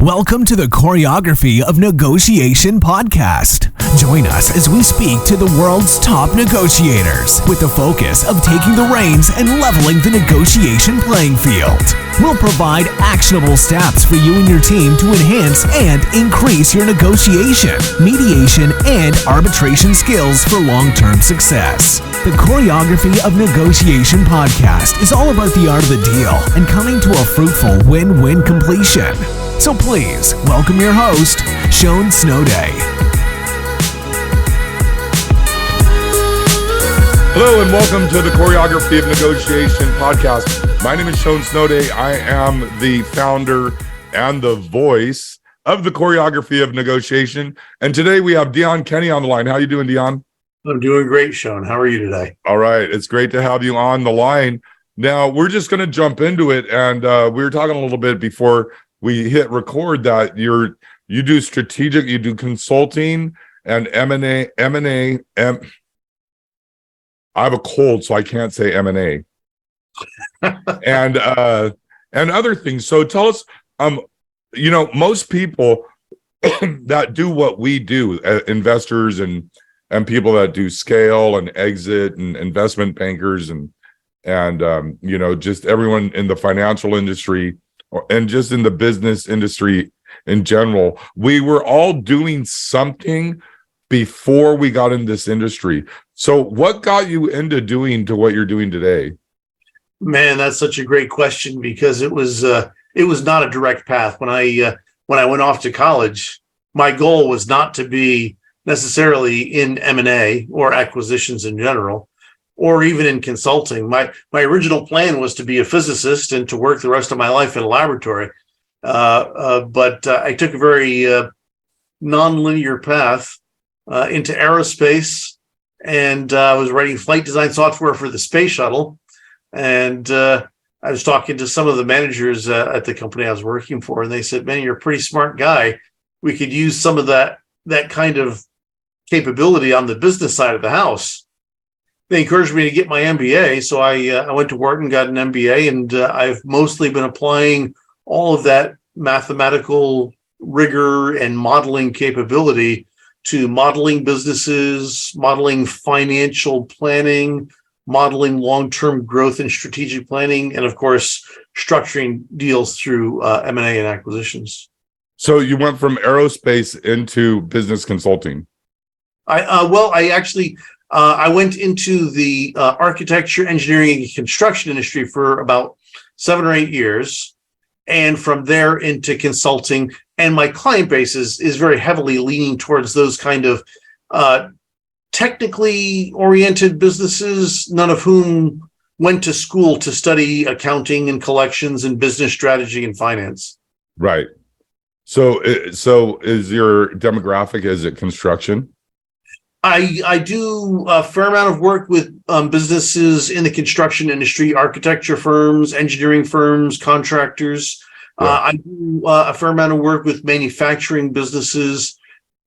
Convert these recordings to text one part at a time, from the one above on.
Welcome to the Choreography of Negotiation podcast. Join us as we speak to the world's top negotiators with the focus of taking the reins and leveling the negotiation playing field. We'll provide actionable steps for you and your team to enhance and increase your negotiation, mediation, and arbitration skills for long-term success. The Choreography of Negotiation podcast is all about the art of the deal and coming to a fruitful win-win completion. So please, welcome your host, Sean Snowday. Hello and welcome to the Choreography of Negotiation podcast. My name is Sean Snowday. I am the founder and the voice of the Choreography of Negotiation. And today we have Dion Kenny on the line. How are you doing, Dion? I'm doing great, Sean. How are you today? All right. It's great to have you on the line. Now, we're just going to jump into it. And we were talking a little bit before we hit record that you do strategic, you do consulting and M&A. I have a cold, so I can't say M&A. and other things. So tell us, most people that do what we do, investors and people that do scale and exit and investment bankers and just everyone in the financial industry and just in the business industry in general, we were all doing something before we got in this industry. So what got you into doing to what you're doing today? Man, that's such a great question because it was not a direct path. When I went off to college, my goal was not to be necessarily in M&A or acquisitions in general, or even in consulting. My original plan was to be a physicist and to work the rest of my life in a laboratory. But I took a very non-linear path into aerospace, and I was writing flight design software for the space shuttle. And I was talking to some of the managers at the company I was working for, and they said, "Man, you're a pretty smart guy. We could use some of that kind of capability on the business side of the house." They encouraged me to get my MBA, so I went to Wharton, got an MBA, and I've mostly been applying all of that mathematical rigor and modeling capability to modeling businesses, modeling financial planning, modeling long-term growth and strategic planning, and of course, structuring deals through M&A and acquisitions. So you went from aerospace into business consulting. I went into the architecture, engineering, and construction industry for about 7 or 8 years, and from there into consulting. And my client base is very heavily leaning towards those kind of technically oriented businesses, none of whom went to school to study accounting and collections and business strategy and finance. Right. So is your demographic, is it construction? I do a fair amount of work with businesses in the construction industry, architecture firms, engineering firms, contractors. Yeah. I do a fair amount of work with manufacturing businesses.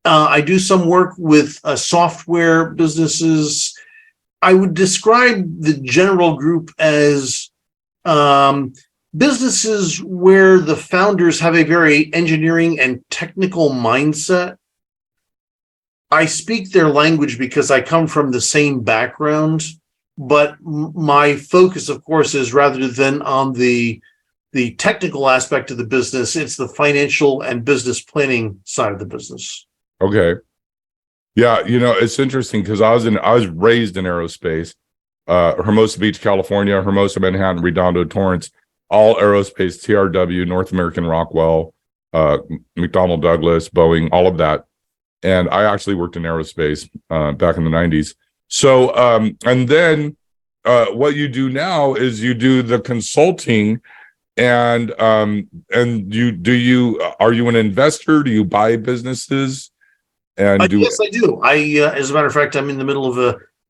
I do some work with software businesses. I would describe the general group as businesses where the founders have a very engineering and technical mindset. I speak their language because I come from the same background, but my focus, of course, is rather than on the technical aspect of the business, it's the financial and business planning side of the business. Okay. Yeah, it's interesting because I was raised in aerospace, Hermosa Beach, California, Hermosa, Manhattan, Redondo, Torrance, all aerospace, TRW, North American Rockwell, McDonnell Douglas, Boeing, all of that. And I actually worked in aerospace back in the 90s. So, and then what you do now is you do the consulting, and are you an investor? Do you buy businesses? And yes, I do. As a matter of fact, I'm in the middle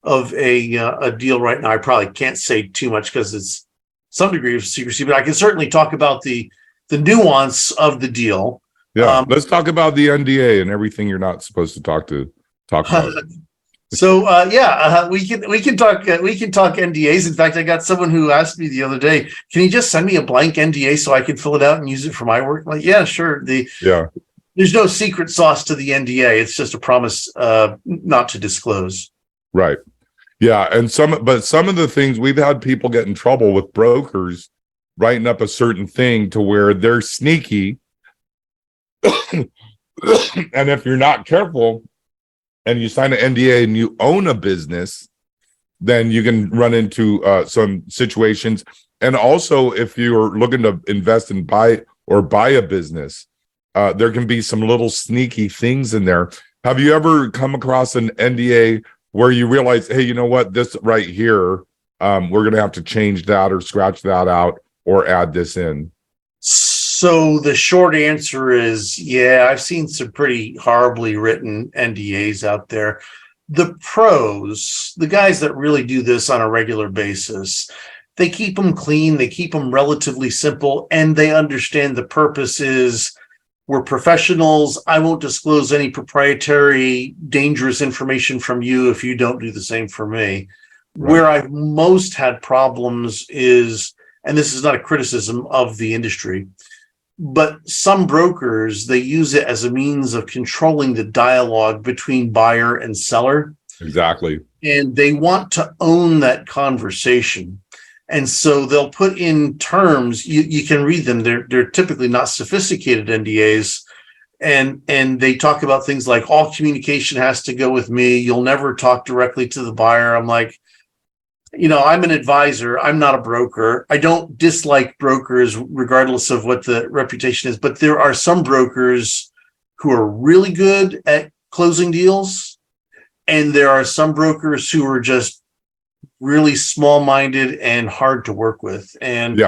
of a deal right now. I probably can't say too much because it's some degree of secrecy, but I can certainly talk about the nuance of the deal. Yeah, let's talk about the NDA and everything you're not supposed to talk about. We can talk NDAs. In fact, I got someone who asked me the other day, "Can you just send me a blank NDA so I can fill it out and use it for my work?" I'm like, yeah, sure. Yeah. There's no secret sauce to the NDA. It's just a promise not to disclose. Right. Yeah. And some of the things we've had people get in trouble with brokers writing up a certain thing to where they're sneaky. And if you're not careful and you sign an NDA and you own a business, then you can run into some situations. And also, if you're looking to invest and buy a business, there can be some little sneaky things in there. Have you ever come across an NDA where you realize, hey, you know what, this right here, we're going to have to change that or scratch that out or add this in? So the short answer is, yeah, I've seen some pretty horribly written NDAs out there. The pros, the guys that really do this on a regular basis, they keep them clean, they keep them relatively simple, and they understand the purpose is we're professionals. I won't disclose any proprietary, dangerous information from you if you don't do the same for me. Right. Where I've most had problems is, and this is not a criticism of the industry, but some brokers, they use it as a means of controlling the dialogue between buyer and seller. Exactly. And they want to own that conversation. And so they'll put in terms, you can read them. They're typically not sophisticated NDAs. And they talk about things like all communication has to go with me. You'll never talk directly to the buyer. I'm like, I'm an advisor. I'm not a broker. I don't dislike brokers regardless of what the reputation is, but there are some brokers who are really good at closing deals. And there are some brokers who are just really small-minded and hard to work with. And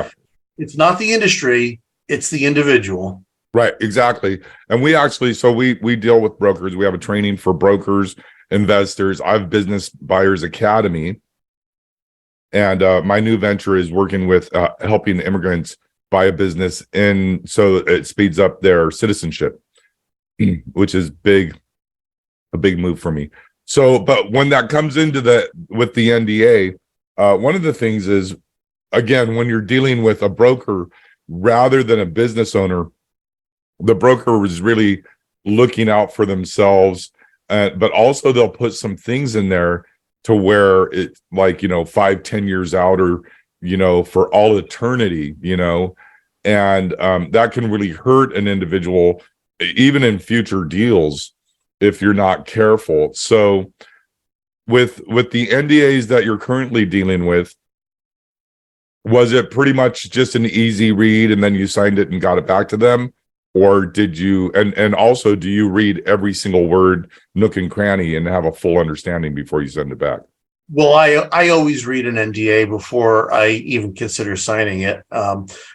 It's not the industry, it's the individual. Right, exactly. And we actually, we deal with brokers. We have a training for brokers, investors. I have Business Buyers Academy. And my new venture is working with helping immigrants buy a business so it speeds up their citizenship, which is a big move for me. So, but when that comes into with the NDA, one of the things is, again, when you're dealing with a broker rather than a business owner, the broker is really looking out for themselves, but also they'll put some things in there to where it's like, 5-10 years out or, for all eternity, and that can really hurt an individual, even in future deals, if you're not careful. So with the NDAs that you're currently dealing with, was it pretty much just an easy read and then you signed it and got it back to them? Or did you, and also, do you read every single word, nook and cranny, and have a full understanding before you send it back? Well, I always read an NDA before I even consider signing it.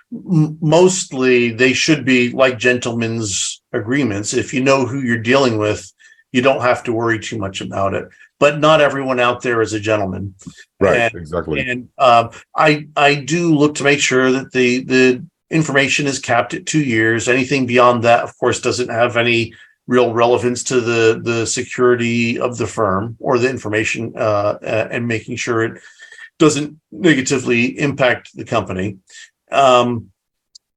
Mostly, they should be like gentlemen's agreements. If you know who you're dealing with, you don't have to worry too much about it. But not everyone out there is a gentleman. Right, exactly. And I do look to make sure that the information is capped at 2 years. Anything beyond that, of course, doesn't have any real relevance to the security of the firm or the information, and making sure it doesn't negatively impact the company.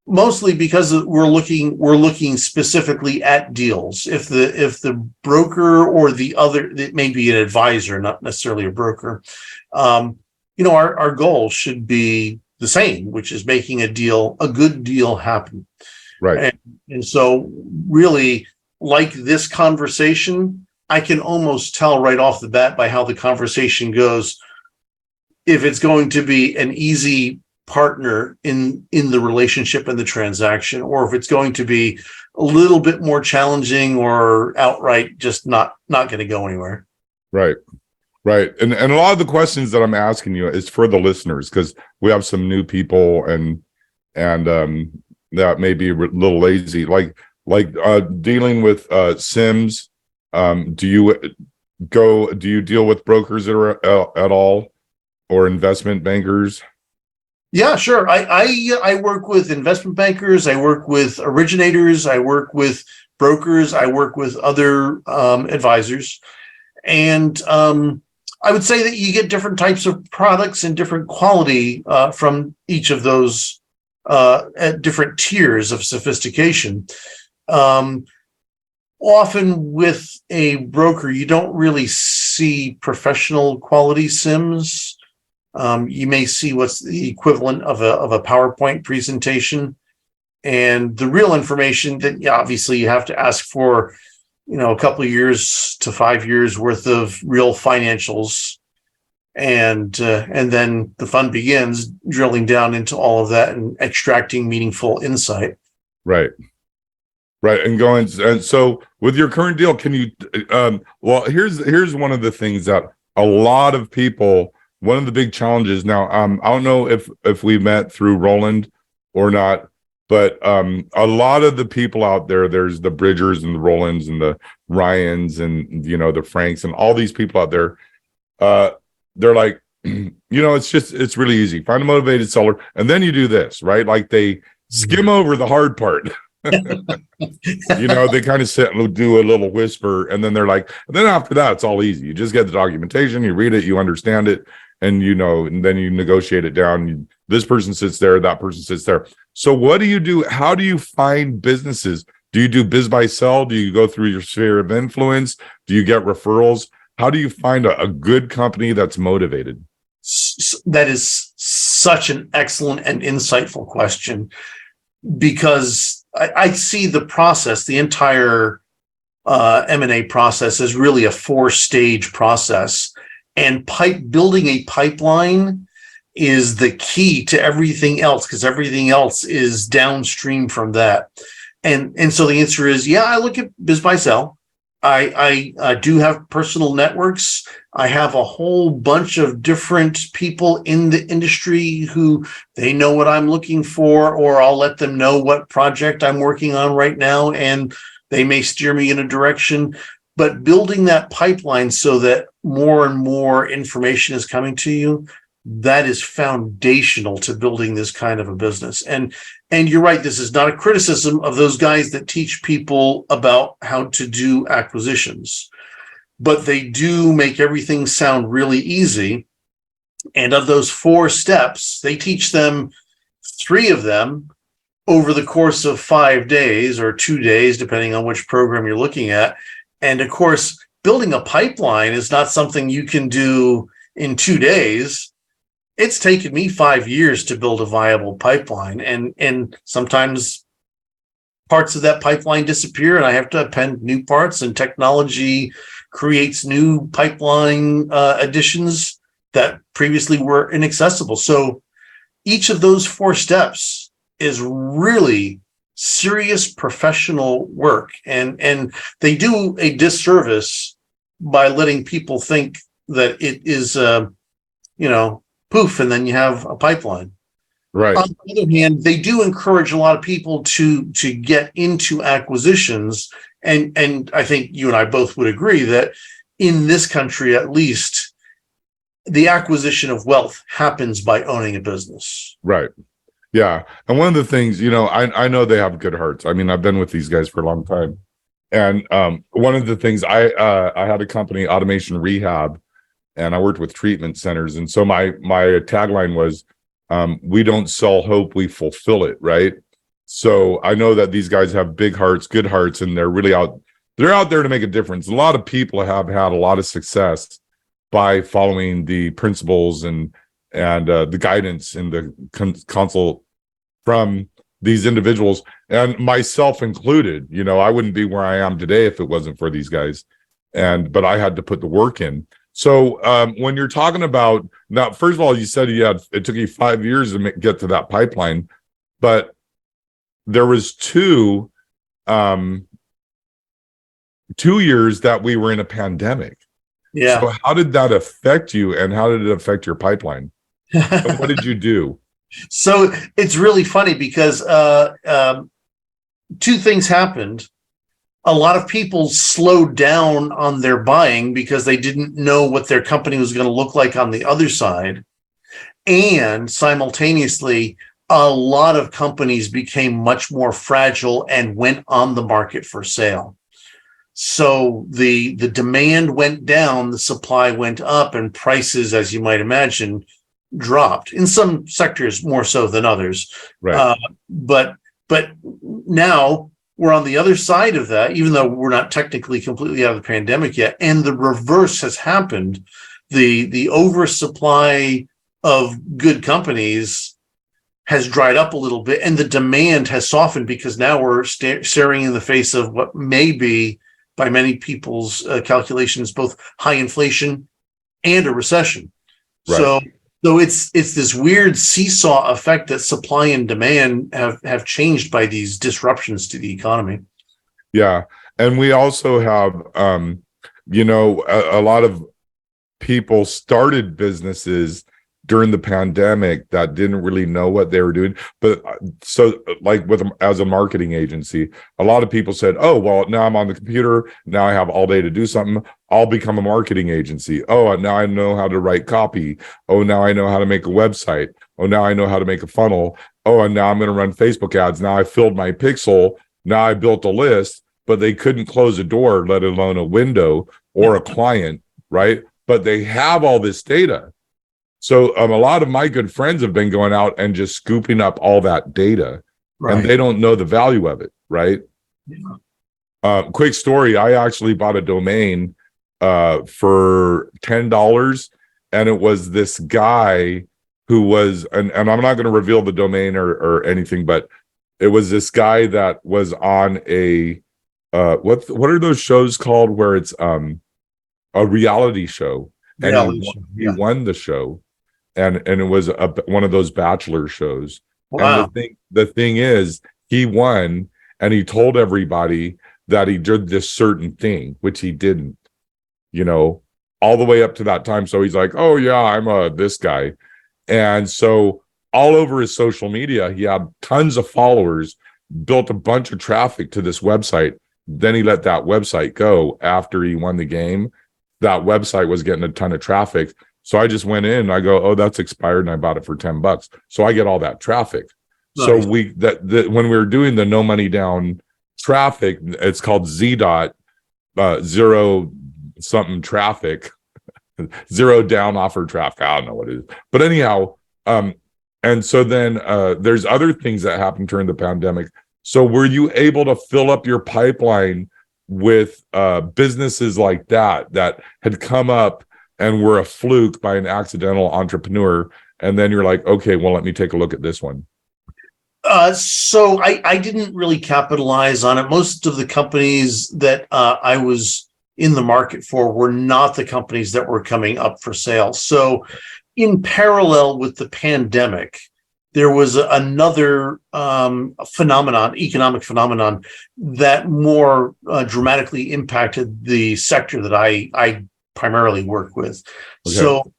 Mostly because we're looking specifically at deals. If the broker or the other, it may be an advisor, not necessarily a broker, our goal should be the same, which is making a good deal happen. Right. And so really, like this conversation, I can almost tell right off the bat by how the conversation goes if it's going to be an easy partner in the relationship and the transaction, or if it's going to be a little bit more challenging or outright just not going to go anywhere. Right. And a lot of the questions that I'm asking you is for the listeners, because we have some new people and that may be a little lazy, like dealing with Sims. Do you deal with brokers at all, or investment bankers? Yeah, sure. I work with investment bankers. I work with originators. I work with brokers. I work with other advisors. And I would say that you get different types of products and different quality from each of those at different tiers of sophistication. Often with a broker, you don't really see professional quality SIMs. You may see what's the equivalent of a PowerPoint presentation. And the real information that obviously you have to ask for, a couple of years to 5 years worth of real financials. And then the fun begins drilling down into all of that and extracting meaningful insight. Right. Right. And so with your current deal, can you, well, here's one of the things that a lot of people, one of the big challenges now, I don't know if we met through Roland or not, but a lot of the people out there, there's the Bridgers and the Rolands and the Ryans and, the Franks and all these people out there. They're like, it's really easy. Find a motivated seller. And then you do this, right? Like they skim over the hard part. They kind of sit and do a little whisper. And then they're like, and then after that, it's all easy. You just get the documentation, you read it, you understand it. And, and then you negotiate it down. This person sits there, that person sits there. So what do you do? How do you find businesses? Do you do biz by sell? Do you go through your sphere of influence? Do you get referrals? How do you find a good company that's motivated? That is such an excellent and insightful question, because I see the process, the entire M&A process is really a 4-stage process. And building a pipeline is the key to everything else, because everything else is downstream from that. And so the answer is, I look at biz by sell. I do have personal networks. I have a whole bunch of different people in the industry who they know what I'm looking for, or I'll let them know what project I'm working on right now, and they may steer me in a direction. But building that pipeline so that more and more information is coming to you, that is foundational to building this kind of a business. And you're right, this is not a criticism of those guys that teach people about how to do acquisitions, but they do make everything sound really easy. And of those 4 steps, they teach them 3 of them over the course of 5 days or 2 days, depending on which program you're looking at. And of course, building a pipeline is not something you can do in 2 days. It's taken me 5 years to build a viable pipeline. And sometimes parts of that pipeline disappear and I have to append new parts, and technology creates new pipeline additions that previously were inaccessible. So each of those 4 steps is really serious professional work, and they do a disservice by letting people think that it is poof, and then you have a pipeline. Right. On the other hand, they do encourage a lot of people to get into acquisitions, and I think you and I both would agree that in this country, at least, the acquisition of wealth happens by owning a business. Right. Yeah. And one of the things, I know they have good hearts. I mean, I've been with these guys for a long time. And one of the things I had a company, Automation Rehab, and I worked with treatment centers. And so my tagline was, we don't sell hope, we fulfill it. Right. So I know that these guys have big hearts, good hearts, and they're really out there to make a difference. A lot of people have had a lot of success by following the principles and the guidance and the consult from these individuals, and myself included. I wouldn't be where I am today if it wasn't for these guys. But I had to put the work in. So when you're talking about now, first of all, you said it took you 5 years to get to that pipeline, but there was 2 years that we were in a pandemic. Yeah. So how did that affect you, and how did it affect your pipeline? And what did you do? So it's really funny because 2 things happened. A lot of people slowed down on their buying because they didn't know what their company was going to look like on the other side. And simultaneously, a lot of companies became much more fragile and went on the market for sale. So the demand went down, the supply went up, and prices, as you might imagine, dropped in some sectors more so than others. Right. But now we're on the other side of that, even though we're not technically completely out of the pandemic yet, and the reverse has happened. The oversupply of good companies has dried up a little bit, and the demand has softened because now we're staring in the face of what may be, by many people's calculations, both high inflation and a recession. Right. So it's this weird seesaw effect that supply and demand have changed by these disruptions to the economy. Yeah, and we also have, a lot of people started businesses during the pandemic that didn't really know what they were doing. But so like as a marketing agency, a lot of people said, oh, well, now I'm on the computer. Now I have all day to do something. I'll become a marketing agency. Oh, now I know how to write copy. Oh, now I know how to make a website. Oh, now I know how to make a funnel. Oh, and now I'm going to run Facebook ads. Now I filled my pixel. Now I built a list, but they couldn't close a door, let alone a window or a client, right? But they have all this data. So a lot of my good friends have been going out and just scooping up all that data, right, and they don't know the value of it, right? Yeah. Quick story, I actually bought a domain for $10, and it was this guy who was, and I'm not going to reveal the domain or anything, but it was this guy that was on a, what are those shows called where it's a reality show, and he won the show. And it was one of those bachelor shows. Wow. And the thing is, he won, and he told everybody that he did this certain thing, which he didn't, all the way up to that time. So he's like, oh yeah, I'm this guy. And so all over his social media, he had tons of followers, built a bunch of traffic to this website. Then he let that website go after he won the game. That website was getting a ton of traffic. So I just went in and I go, oh, that's expired, and I bought it for $10. So I get all that traffic. Nice. So when we were doing the no money down traffic, it's called ZDOT, zero something traffic, zero down offer traffic. I don't know what it is. But anyhow, and so then there's other things that happened during the pandemic. So were you able to fill up your pipeline with businesses like that had come up and were a fluke by an accidental entrepreneur, and then you're like, okay, well, let me take a look at this one? So I didn't really capitalize on it. Most of the companies that I was in the market for were not the companies that were coming up for sale. So in parallel with the pandemic, there was another economic phenomenon that more dramatically impacted the sector that I primarily work with. Okay. So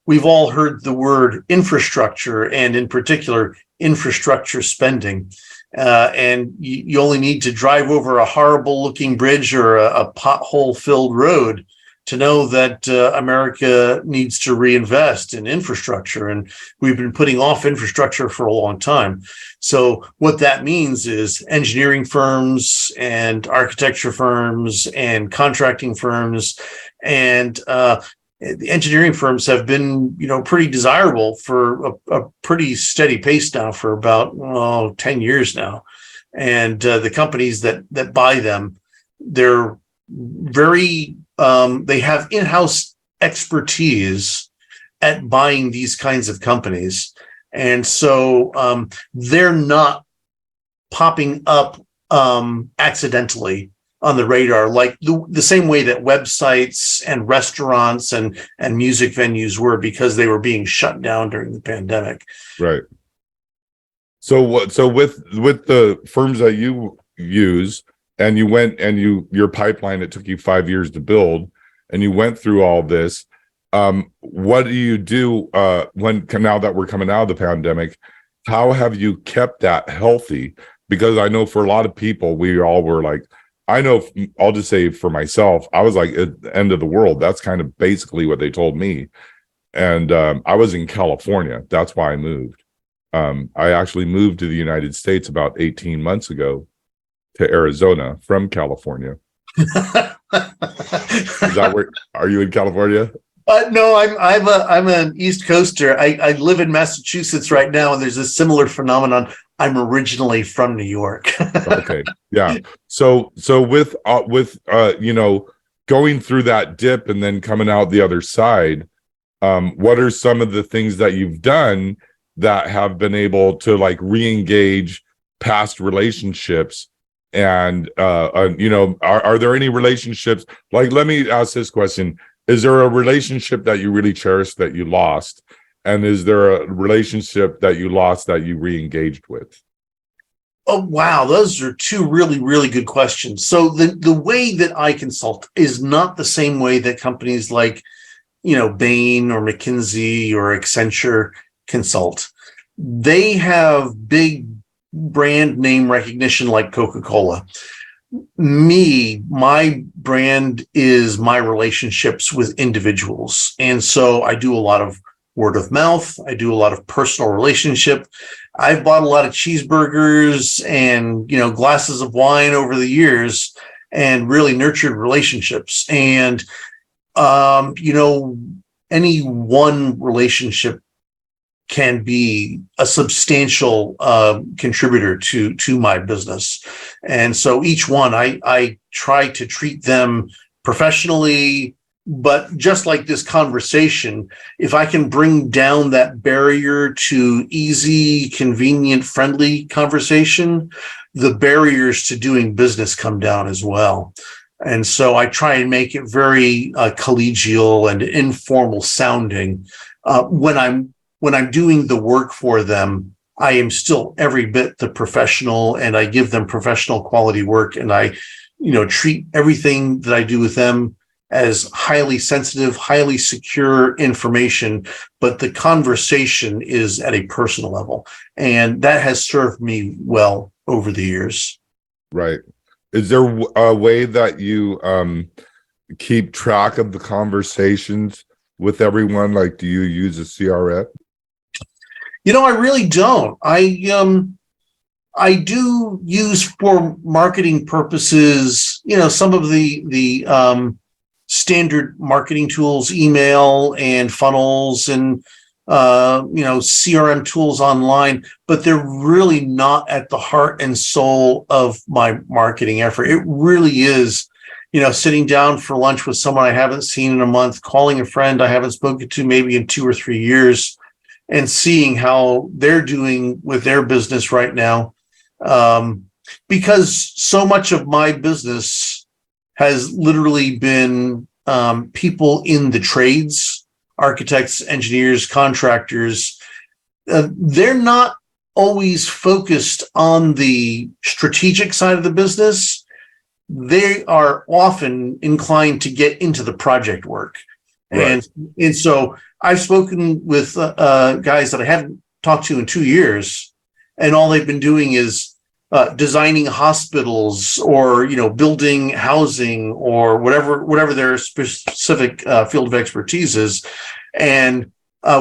we've all heard the word infrastructure, and in particular, infrastructure spending. And you only need to drive over a horrible looking bridge or a pothole filled road to know that America needs to reinvest in infrastructure. And we've been putting off infrastructure for a long time. So what that means is engineering firms and architecture firms and contracting firms and the engineering firms have been, pretty desirable for a pretty steady pace now for about 10 years now. And the companies that buy them, they're very they have in-house expertise at buying these kinds of companies, and so they're not popping up accidentally on the radar, like the same way that websites and restaurants and music venues were, because they were being shut down during the pandemic. Right. So with the firms that you use, and you went and your pipeline, it took you 5 years to build, and you went through all this, what do you do now that we're coming out of the pandemic? How have you kept that healthy? Because I know for a lot of people, we all were like, I know, I'll just say for myself, I was like at the end of the world. That's kind of basically what they told me. And I was in California. That's why I moved. I actually moved to the United States about 18 months ago to Arizona from California. Is that where are you in California? No, I'm an East Coaster. I live in Massachusetts right now, and there's a similar phenomenon. I'm originally from New York. Okay, yeah. So with going through that dip and then coming out the other side, what are some of the things that you've done that have been able to like re-engage past relationships? And are there any relationships, like, let me ask this question: is there a relationship that you really cherish that you lost, and is there a relationship that you lost that you re-engaged with? Oh, wow. Those are two really, really good questions. So the way that I consult is not the same way that companies like, Bain or McKinsey or Accenture consult. They have big brand name recognition like Coca-Cola. My brand is my relationships with individuals. And so I do a lot of word of mouth. I do a lot of personal relationship. I've bought a lot of cheeseburgers and, glasses of wine over the years and really nurtured relationships. And, any one relationship can be a substantial contributor to my business. And so each one, I try to treat them professionally. But just like this conversation, if I can bring down that barrier to easy, convenient, friendly conversation, the barriers to doing business come down as well. And so I try and make it very collegial and informal sounding. When I'm doing the work for them, I am still every bit the professional, and I give them professional quality work, and I, treat everything that I do with them as highly sensitive, highly secure information, but the conversation is at a personal level. And that has served me well over the years. Right. Is there a way that you keep track of the conversations with everyone? Like, do you use a CRM? I really don't. I do use for marketing purposes, some of the standard marketing tools, email and funnels and, CRM tools online, but they're really not at the heart and soul of my marketing effort. It really is, sitting down for lunch with someone I haven't seen in a month, calling a friend I haven't spoken to maybe in 2 or 3 years, and seeing how they're doing with their business right now. Because so much of my business has literally been people in the trades, architects, engineers, contractors. They're not always focused on the strategic side of the business. They are often inclined to get into the project work. Right. And so I've spoken with guys that I haven't talked to in 2 years, and all they've been doing is designing hospitals or building housing or whatever their specific field of expertise is, and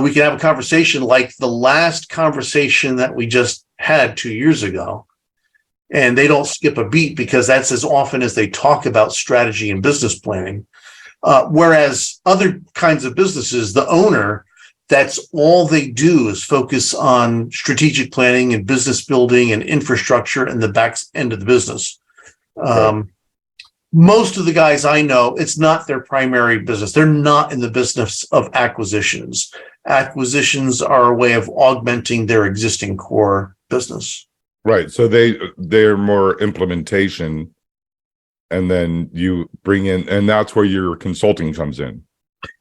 we can have a conversation like the last conversation that we just had 2 years ago, and they don't skip a beat because that's as often as they talk about strategy and business planning. Whereas other kinds of businesses, the owner, that's all they do is focus on strategic planning and business building and infrastructure and the back end of the business. Right. Most of the guys I know, it's not their primary business. They're not in the business of acquisitions. Acquisitions are a way of augmenting their existing core business. Right. So they're more implementation, and then you bring in, and that's where your consulting comes in.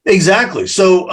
Exactly. So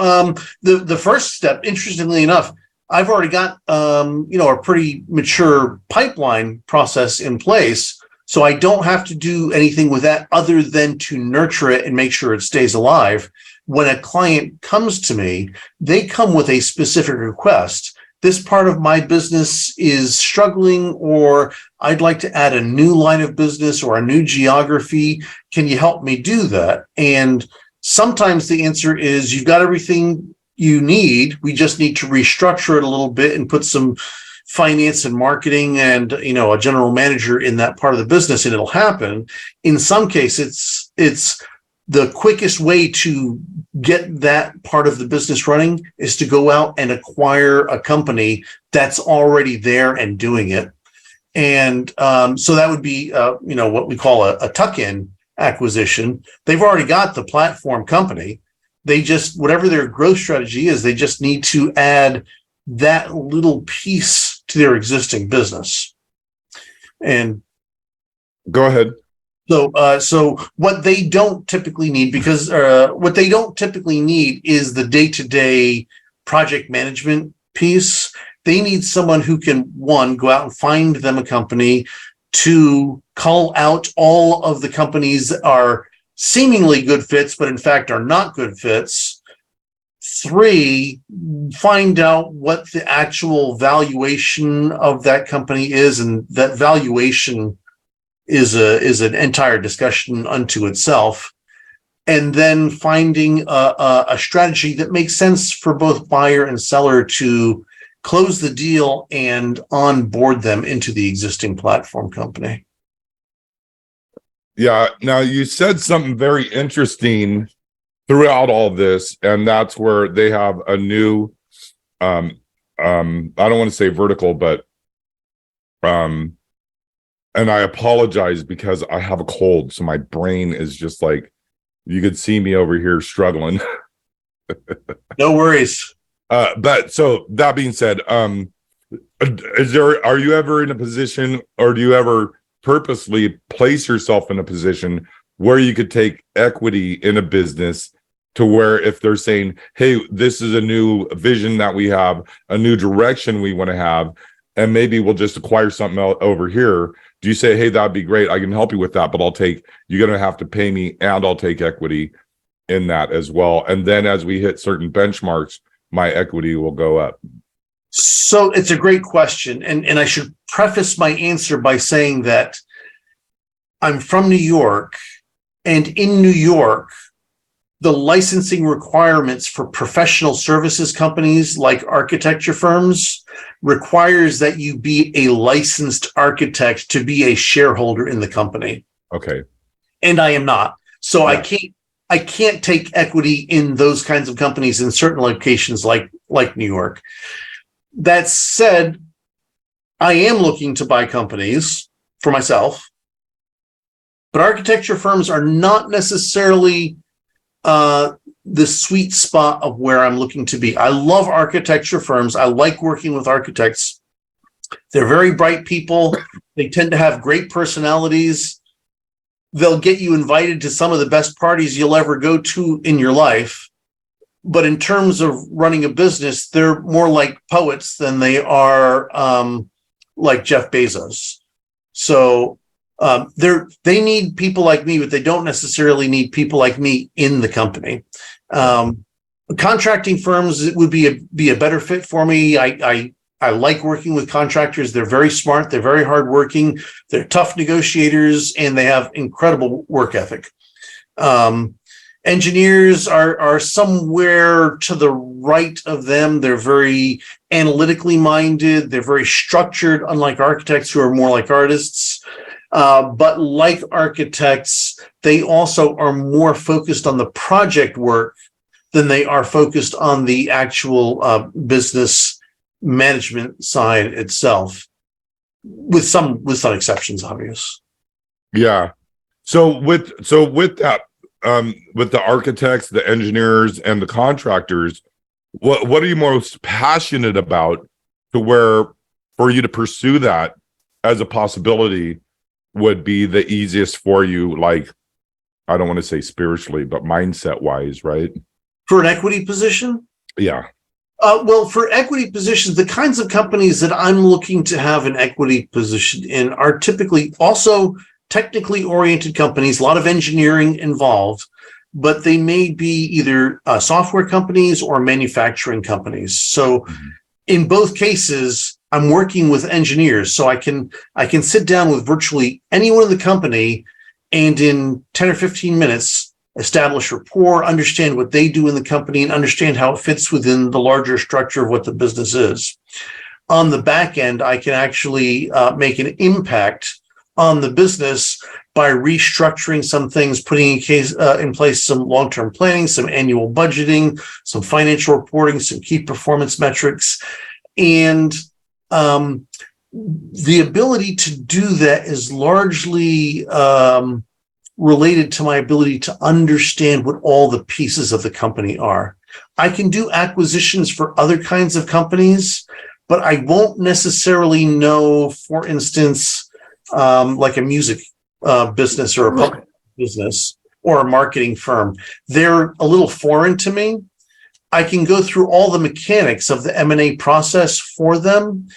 the first step, interestingly enough, I've already got a pretty mature pipeline process in place, so I don't have to do anything with that other than to nurture it and make sure it stays alive. When a client comes to me, they come with a specific request. This part of my business is struggling, or I'd like to add a new line of business or a new geography. Can you help me do that? And sometimes the answer is you've got everything you need. We just need to restructure it a little bit and put some finance and marketing and, a general manager in that part of the business, and it'll happen. In some cases, it's the quickest way to get that part of the business running is to go out and acquire a company that's already there and doing it. And so that would be, what we call a tuck-in acquisition. They've already got the platform company. They just, whatever their growth strategy is, they just need to add that little piece to their existing business. And go ahead. So what they don't typically need, because what they don't typically need is the day-to-day project management piece. They need someone who can, one, go out and find them a company, two, call out all of the companies that are seemingly good fits, but in fact are not good fits. Three, find out what the actual valuation of that company is, and that valuation is an entire discussion unto itself. And then finding a strategy that makes sense for both buyer and seller to close the deal and onboard them into the existing platform company. Yeah. Now, you said something very interesting throughout all this, and that's where they have a new, I don't want to say vertical, but, and I apologize because I have a cold, so my brain is just like, you could see me over here struggling. No worries. But so that being said, are you ever in a position, or do you ever purposely place yourself in a position where you could take equity in a business to where if they're saying, hey, this is a new vision that we have, a new direction we want to have, and maybe we'll just acquire something else over here. Do you say, hey, that'd be great, I can help you with that, but you're going to have to pay me and I'll take equity in that as well. And then as we hit certain benchmarks, my equity will go up. So it's a great question. And I should preface my answer by saying that I'm from New York, and in New York, the licensing requirements for professional services companies like architecture firms requires that you be a licensed architect to be a shareholder in the company. Okay. And I am not. So yeah. I can't take equity in those kinds of companies in certain locations like New York. That said, I am looking to buy companies for myself, but architecture firms are not necessarily the sweet spot of where I'm looking to be. I love architecture firms. I like working with architects. They're very bright people. They tend to have great personalities. They'll get you invited to some of the best parties you'll ever go to in your life. But in terms of running a business, they're more like poets than they are like Jeff Bezos. So they need people like me, but they don't necessarily need people like me in the company. Contracting firms would be a better fit for me. I like working with contractors. They're very smart. They're very hardworking. They're tough negotiators, and they have incredible work ethic. Engineers are somewhere to the right of them. They're very analytically minded. They're very structured, unlike architects who are more like artists. But like architects, they also are more focused on the project work than they are focused on the actual business management side itself, with some exceptions, obvious. Yeah. So with that, with the architects, the engineers, and the contractors, what are you most passionate about, to where for you to pursue that as a possibility would be the easiest for you? Like, I don't want to say spiritually, but mindset wise, right? For an equity position? Yeah. Well, for equity positions, the kinds of companies that I'm looking to have an equity position in are typically also technically oriented companies, a lot of engineering involved, but they may be either software companies or manufacturing companies. So in both cases, I'm working with engineers, so I can sit down with virtually anyone in the company and in 10 or 15 minutes establish rapport, understand what they do in the company, and understand how it fits within the larger structure of what the business is. on the back end, I can actually make an impact on the business by restructuring some things, putting in place some long-term planning, some annual budgeting, some financial reporting, some key performance metrics. And the ability to do that is largely related to my ability to understand what all the pieces of the company are. I can do acquisitions for other kinds of companies, but I won't necessarily know, for instance, like a music business or a public business or a marketing firm. They're a little foreign to me. I can go through all the mechanics of the M&A process for them,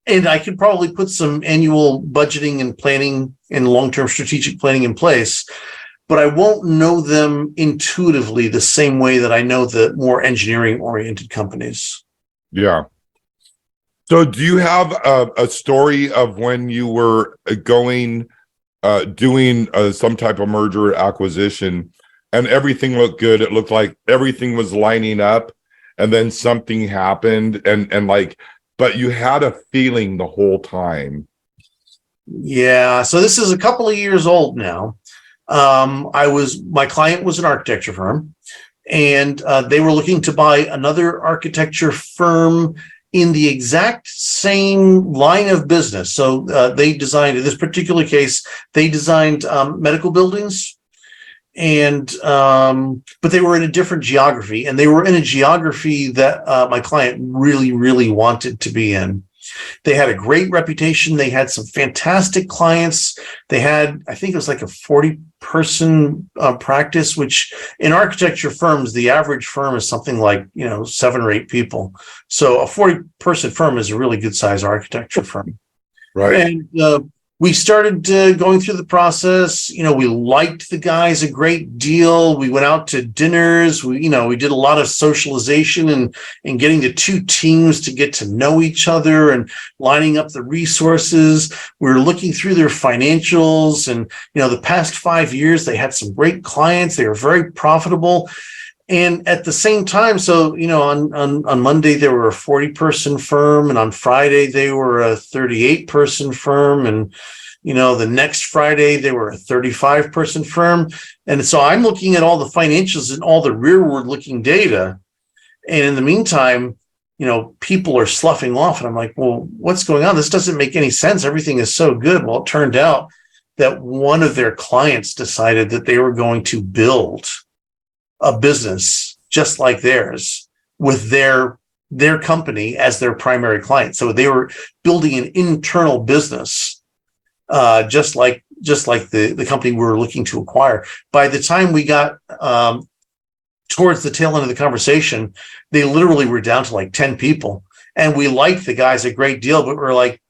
and I could probably put some annual budgeting and planning and long-term strategic planning in place, but I won't know them intuitively the same way that I know the more engineering-oriented companies. Yeah. So do you have a story of when you were doing some type of merger acquisition and everything looked good? It looked like everything was lining up, and then something happened but you had a feeling the whole time. Yeah. So this is a couple of years old now. My client was an architecture firm, and they were looking to buy another architecture firm in the exact same line of business. So they designed, in this particular case, they designed medical buildings, and but they were in a different geography, and they were in a geography that my client really, really wanted to be in. They had a great reputation. They had some fantastic clients. They had, I think it was like a 40-person practice, which in architecture firms, the average firm is something like, 7 or 8 people. So a 40-person firm is a really good size architecture firm. Right. And we started going through the process. We liked the guys a great deal. We went out to dinners. We did a lot of socialization and getting the two teams to get to know each other and lining up the resources. We were looking through their financials, and, the past 5 years, they had some great clients. They were very profitable. And at the same time, so, on Monday, they were a 40-person firm, and on Friday, they were a 38-person firm. And, the next Friday, they were a 35-person firm. And so I'm looking at all the financials and all the rearward-looking data. And in the meantime, people are sloughing off. And I'm like, well, what's going on? This doesn't make any sense. Everything is so good. Well, it turned out that one of their clients decided that they were going to build a business just like theirs with their company as their primary client. So they were building an internal business, just like the company we were looking to acquire. By the time we got towards the tail end of the conversation, they literally were down to like 10 people. And we liked the guys a great deal, but we're like,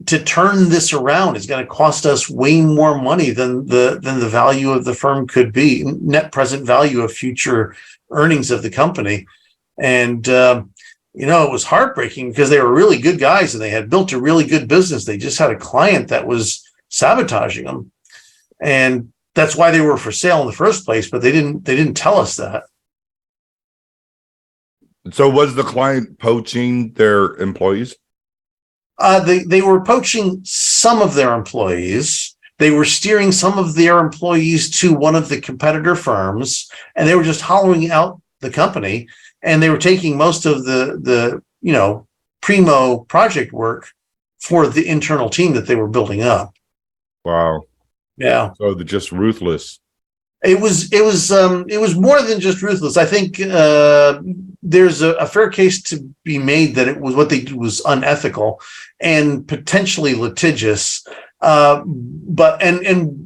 to turn this around is going to cost us way more money than the value of the firm could be, net present value of future earnings of the company. And, it was heartbreaking because they were really good guys and they had built a really good business. They just had a client that was sabotaging them. And that's why they were for sale in the first place, but they didn't tell us that. So was the client poaching their employees? They were poaching some of their employees. They were steering some of their employees to one of the competitor firms, and they were just hollowing out the company. And they were taking most of the primo project work for the internal team that they were building up. Wow. Yeah. So they're just ruthless. It was more than just ruthless. I think there's a fair case to be made that it was what they did was unethical and potentially litigious. But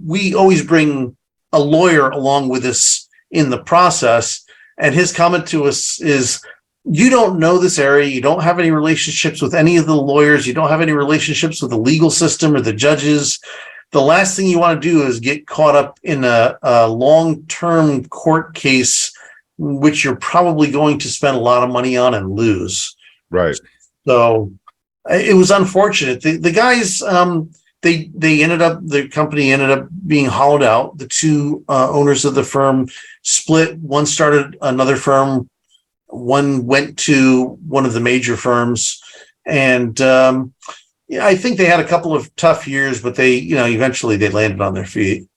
we always bring a lawyer along with us in the process. And his comment to us is, you don't know this area. You don't have any relationships with any of the lawyers. You don't have any relationships with the legal system or the judges. The last thing you want to do is get caught up in a long-term court case, which you're probably going to spend a lot of money on and lose. Right. So it was unfortunate. The guys, the company ended up being hollowed out. The two owners of the firm split. One started another firm. One went to one of the major firms. And yeah, I think they had a couple of tough years, but they, eventually they landed on their feet.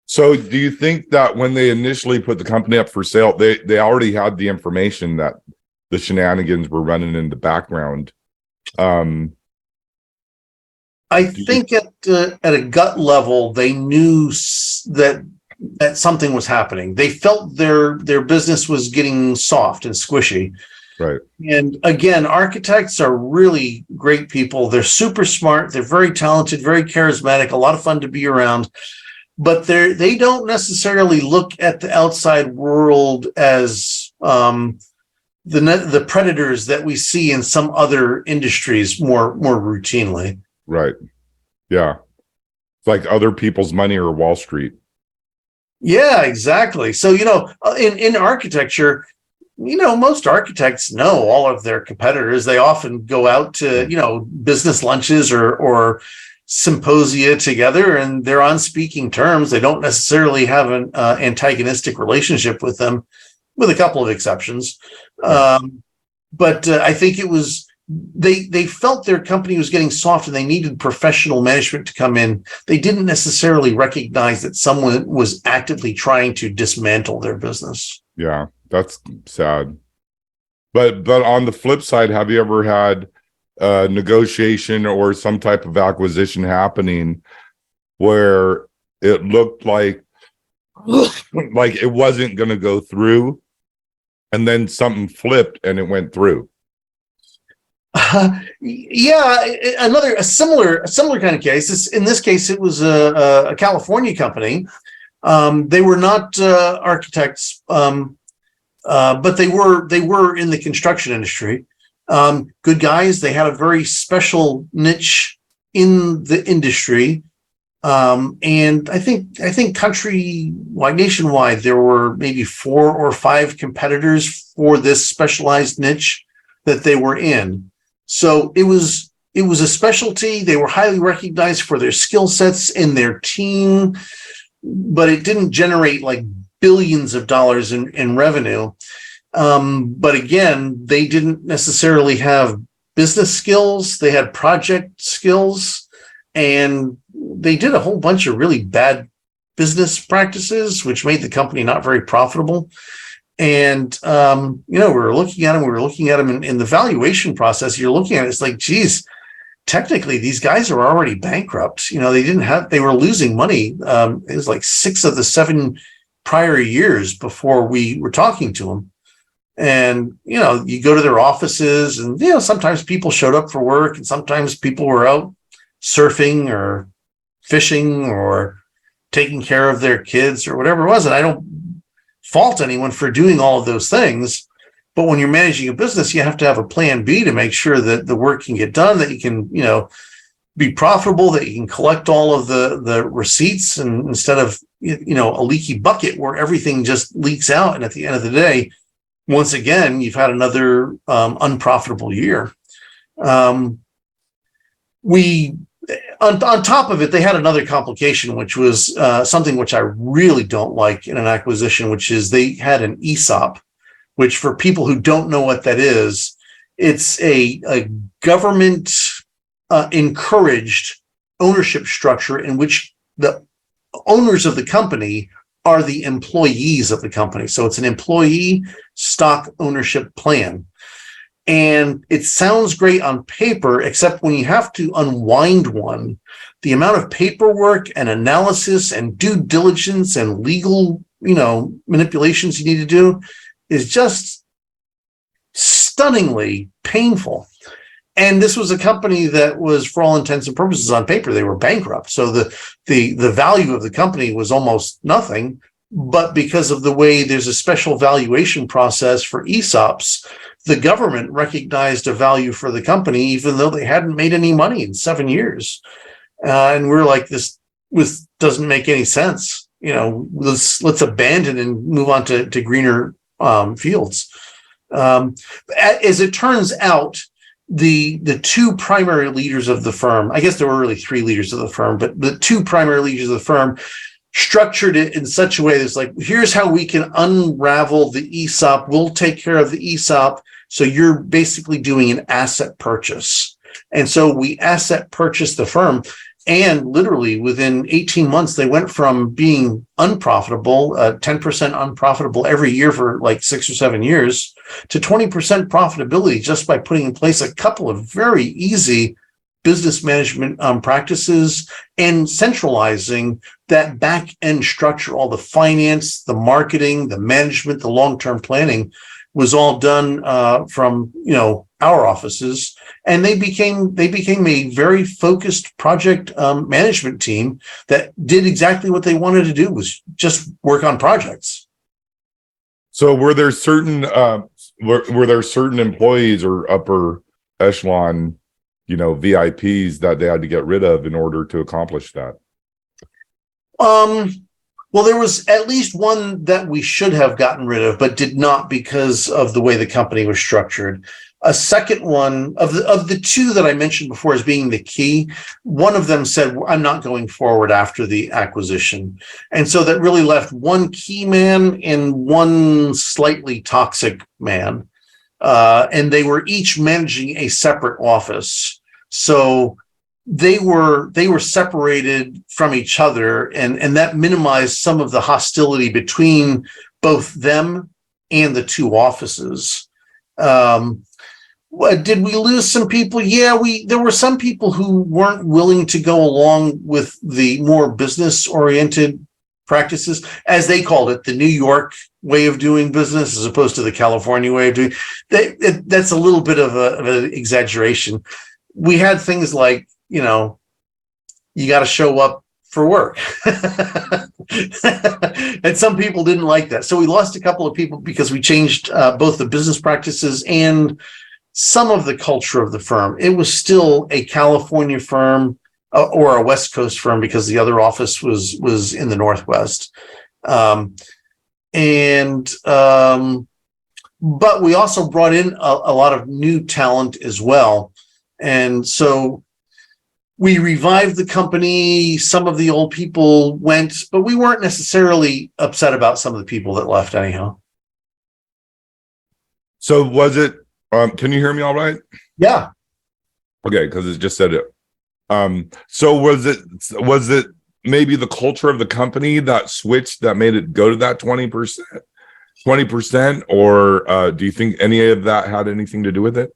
So do you think that when they initially put the company up for sale, they already had the information that the shenanigans were running in the background? I think at a gut level, they knew that something was happening. They felt their business was getting soft and squishy. Right. And again, architects are really great people. They're super smart. They're very talented, very charismatic, a lot of fun to be around. But they don't necessarily look at the outside world as the predators that we see in some other industries more routinely. Right. Yeah. It's like other people's money or Wall Street. Yeah, exactly. So, in architecture, most architects know all of their competitors. They often go out to, business lunches or symposia together, and they're on speaking terms. They don't necessarily have an antagonistic relationship with them, with a couple of exceptions. But I think it was, they felt their company was getting soft and they needed professional management to come in. They didn't necessarily recognize that someone was actively trying to dismantle their business. Yeah, that's sad. But on the flip side, have you ever had negotiation or some type of acquisition happening where it looked like it wasn't going to go through, and then something flipped and it went through? Yeah, a similar kind of case. In this case, it was a California company. They were not architects, but they were in the construction industry. Good guys. They had a very special niche in the industry, and I think countrywide, nationwide, there were maybe 4 or 5 competitors for this specialized niche that they were in. So it was a specialty. They were highly recognized for their skill sets in their team, but it didn't generate like billions of dollars in revenue. But again, they didn't necessarily have business skills. They had project skills, and they did a whole bunch of really bad business practices, which made the company not very profitable. And, we were looking at them in the valuation process. You're looking at it, it's like, geez, technically these guys are already bankrupt. They were losing money. It was like 6 of the 7 prior years before we were talking to them. And, you go to their offices and, sometimes people showed up for work and sometimes people were out surfing or fishing or taking care of their kids or whatever it was. And I don't fault anyone for doing all of those things. But when you're managing a business, you have to have a plan B to make sure that the work can get done, that you can, be profitable, that you can collect all of the receipts, and instead of, a leaky bucket where everything just leaks out. And at the end of the day, once again, you've had another unprofitable year. On top of it, they had another complication, which was something which I really don't like in an acquisition, which is they had an ESOP, which, for people who don't know what that is, it's a government encouraged ownership structure in which the owners of the company are the employees of the company. So it's an employee stock ownership plan. And it sounds great on paper, except when you have to unwind one, the amount of paperwork and analysis and due diligence and legal, manipulations you need to do is just stunningly painful. And this was a company that was, for all intents and purposes, on paper, they were bankrupt. So the value of the company was almost nothing. But because of the way there's a special valuation process for ESOPs, the government recognized a value for the company, even though they hadn't made any money in 7 years. And we're like, this doesn't make any sense. Let's abandon and move on to greener fields. As it turns out, the 2 primary leaders of the firm, I guess there were really 3 leaders of the firm, but the 2 primary leaders of the firm structured it in such a way that's like, here's how we can unravel the ESOP. We'll take care of the ESOP. So you're basically doing an asset purchase. And so we asset purchased the firm. And literally within 18 months, they went from being unprofitable, 10% unprofitable every year for like 6 or 7 years, to 20% profitability just by putting in place a couple of very easy business management practices and centralizing that back end structure. All the finance, the marketing, the management, the long-term planning was all done from our offices, and they became a very focused project management team that did exactly what they wanted to do, was just work on projects. So were there certain employees or upper echelon VIPs that they had to get rid of in order to accomplish that? Well, there was at least one that we should have gotten rid of, but did not because of the way the company was structured. A second one of the two that I mentioned before as being the key, one of them said, I'm not going forward after the acquisition. And so that really left one key man and one slightly toxic man. And they were each managing a separate office. So they were separated from each other, and that minimized some of the hostility between both them and the two offices. Did we lose some people? Yeah, there were some people who weren't willing to go along with the more business-oriented practices, as they called it, the New York way of doing business, as opposed to the California way of doing. That's a little bit of an exaggeration. We had things like, you got to show up for work. And some people didn't like that. So we lost a couple of people because we changed both the business practices and some of the culture of the firm. It was still a California firm or a West Coast firm because the other office was in the Northwest. But we also brought in a lot of new talent as well. And so we revived the company. Some of the old people went, but we weren't necessarily upset about some of the people that left anyhow. So was it, can you hear me all right? Yeah. Okay, because it just said it. So was it maybe the culture of the company that switched, that made it go to that 20%, or do you think any of that had anything to do with it?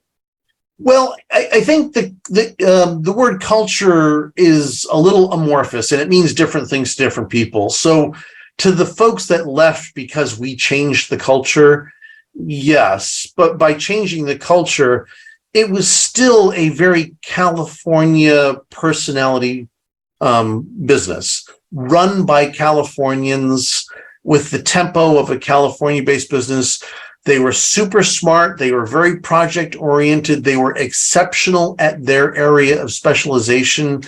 Well, I think the word culture is a little amorphous, and it means different things to different people. So to the folks that left because we changed the culture, yes, but by changing the culture, it was still a very California personality business run by Californians with the tempo of a California-based business. They were super smart. They were very project oriented. They were exceptional at their area of specialization.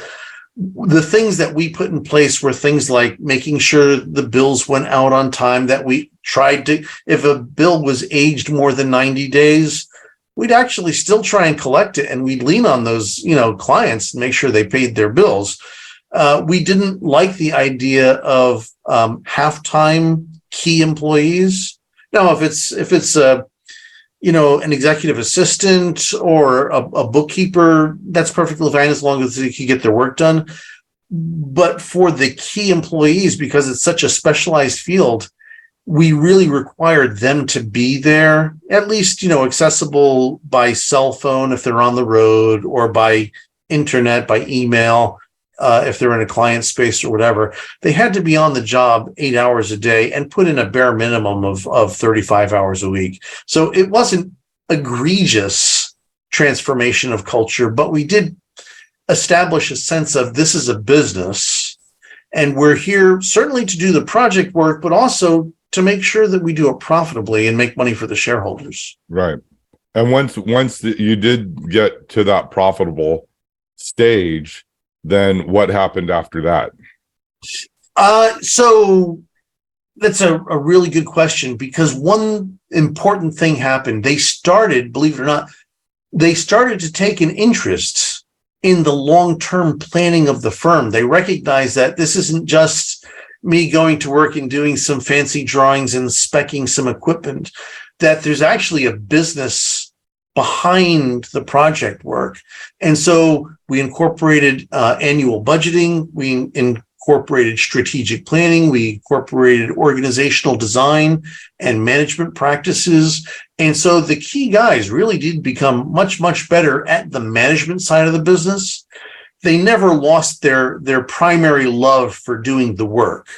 The things that we put in place were things like making sure the bills went out on time, that we tried to, if a bill was aged more than 90 days, we'd actually still try and collect it, and we'd lean on those, clients and make sure they paid their bills. We didn't like the idea of half-time key employees. Now, if it's an executive assistant or a bookkeeper, that's perfectly fine as long as they can get their work done. But for the key employees, because it's such a specialized field, we really required them to be there, at least, accessible by cell phone if they're on the road, or by internet, by email, if they're in a client space or whatever. They had to be on the job 8 hours a day and put in a bare minimum of 35 hours a week. So it wasn't egregious transformation of culture, but we did establish a sense of this is a business, and we're here certainly to do the project work, but also to make sure that we do it profitably and make money for the shareholders. Right. And once you did get to that profitable stage, then what happened after that? So that's a really good question, because one important thing happened. They started, believe it or not, to take an interest in the long-term planning of the firm. They recognized that this isn't just me going to work and doing some fancy drawings and speccing some equipment, that there's actually a business behind the project work. And so we incorporated annual budgeting. We incorporated strategic planning. We incorporated organizational design and management practices. And so the key guys really did become much, much better at the management side of the business. They never lost their primary love for doing the work,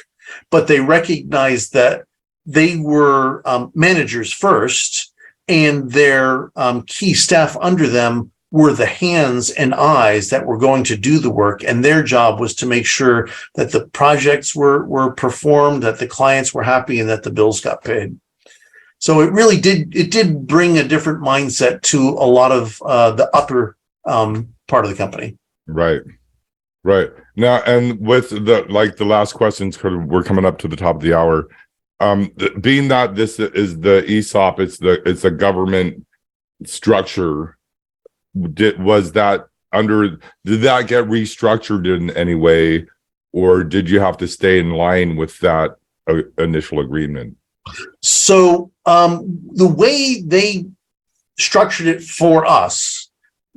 but they recognized that they were managers first, and their key staff under them were the hands and eyes that were going to do the work. And their job was to make sure that the projects were performed, that the clients were happy, and that the bills got paid. So it really did bring a different mindset to a lot of the upper part of the company. Right. Now, and with the last questions, because we're coming up to the top of the hour, being that this is the ESOP, it's a government structure. Did that get restructured in any way, or did you have to stay in line with that initial agreement? So the way they structured it for us,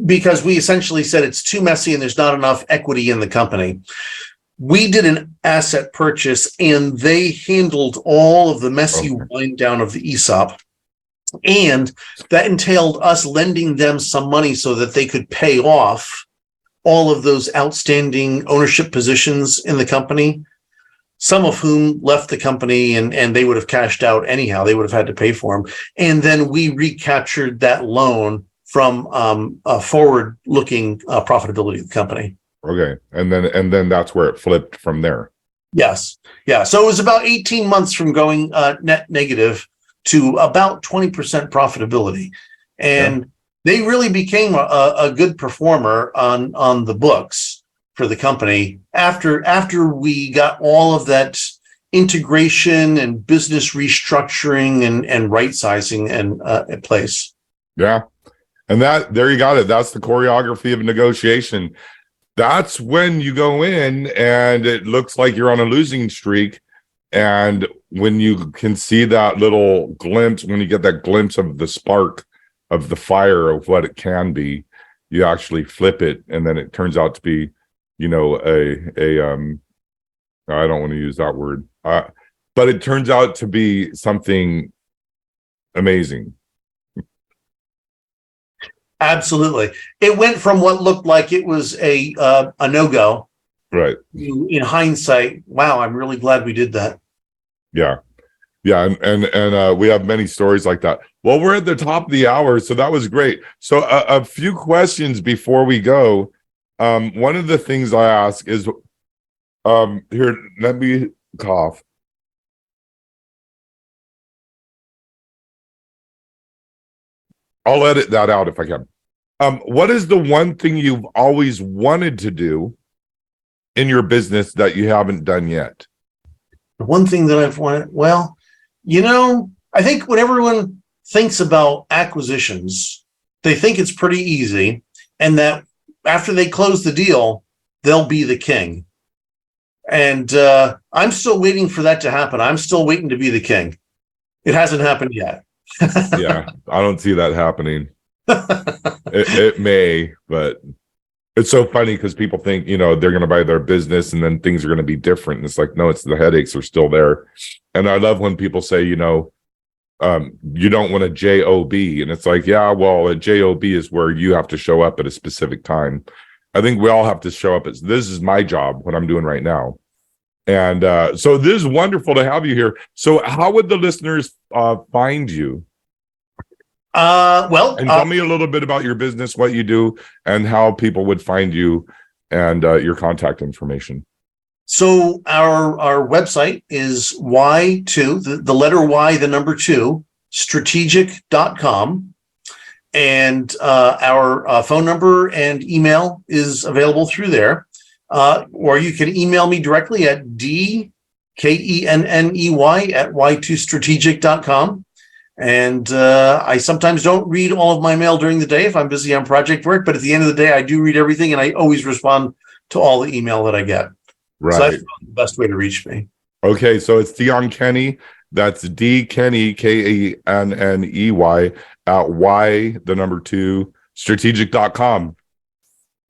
because we essentially said it's too messy and there's not enough equity in the company, we did an asset purchase and they handled all of the messy wind down of the ESOP. And that entailed us lending them some money so that they could pay off all of those outstanding ownership positions in the company, some of whom left the company and they would have cashed out anyhow. They would have had to pay for them. And then we recaptured that loan from a forward-looking profitability of the company. Okay. And then that's where it flipped from there. Yes. Yeah. So it was about 18 months from going net negative to about 20% profitability. And they really became a good performer on the books for the company after we got all of that integration and business restructuring and right sizing and in place. Yeah. And there you got it. That's the choreography of negotiation. That's when you go in and it looks like you're on a losing streak. And when you can see that little glimpse, when you get that glimpse of the spark of the fire of what it can be, you actually flip it. And then it turns out to be, I don't want to use that word, but it turns out to be something amazing. Absolutely. It went from what looked like it was a no-go. Right. In hindsight, wow, I'm really glad we did that. Yeah. And we have many stories like that. Well, we're at the top of the hour, so that was great. So a few questions before we go. One of the things I ask is, here, let me cough. I'll edit that out if I can. What is the one thing you've always wanted to do in your business that you haven't done yet? The one thing that I've wanted, well, I think when everyone thinks about acquisitions, they think it's pretty easy, and that after they close the deal, they'll be the king. And I'm still waiting for that to happen. I'm still waiting to be the king. It hasn't happened yet. Yeah, I don't see that happening. It may, but it's so funny because people think, they're going to buy their business and then things are going to be different. And it's like, no, it's the headaches are still there. And I love when people say, you don't want a job. And it's like, yeah, well, a job is where you have to show up at a specific time. I think we all have to show up. This is my job, what I'm doing right now. And so this is wonderful to have you here. So how would the listeners find you? And tell me a little bit about your business, what you do, and how people would find you and your contact information. So our website is Y2, the letter Y, the number 2, strategic.com. And our phone number and email is available through there. Or you can email me directly at dkenney@y2strategic.com. And I sometimes don't read all of my mail during the day if I'm busy on project work, but at the end of the day, I do read everything, and I always respond to all the email that I get. Right. So that's the best way to reach me. Okay, so it's Dion Kenny That's D Kenney, KENNEY @2 strategic.com.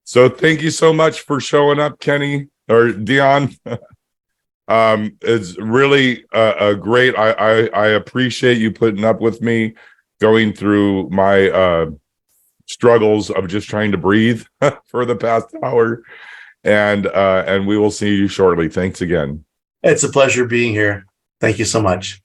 So thank you so much for showing up, Kenny or Dion. It's really a great. I appreciate you putting up with me going through my struggles of just trying to breathe for the past hour, and we will see you shortly. Thanks again. It's a pleasure being here. Thank you so much.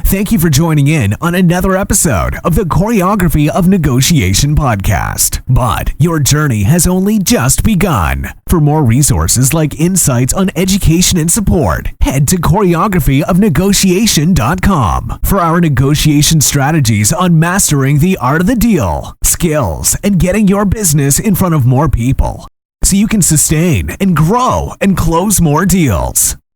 Thank you for joining in on another episode of the Choreography of Negotiation podcast. But your journey has only just begun. For more resources like insights on education and support, head to choreographyofnegotiation.com for our negotiation strategies on mastering the art of the deal, skills, and getting your business in front of more people so you can sustain and grow and close more deals.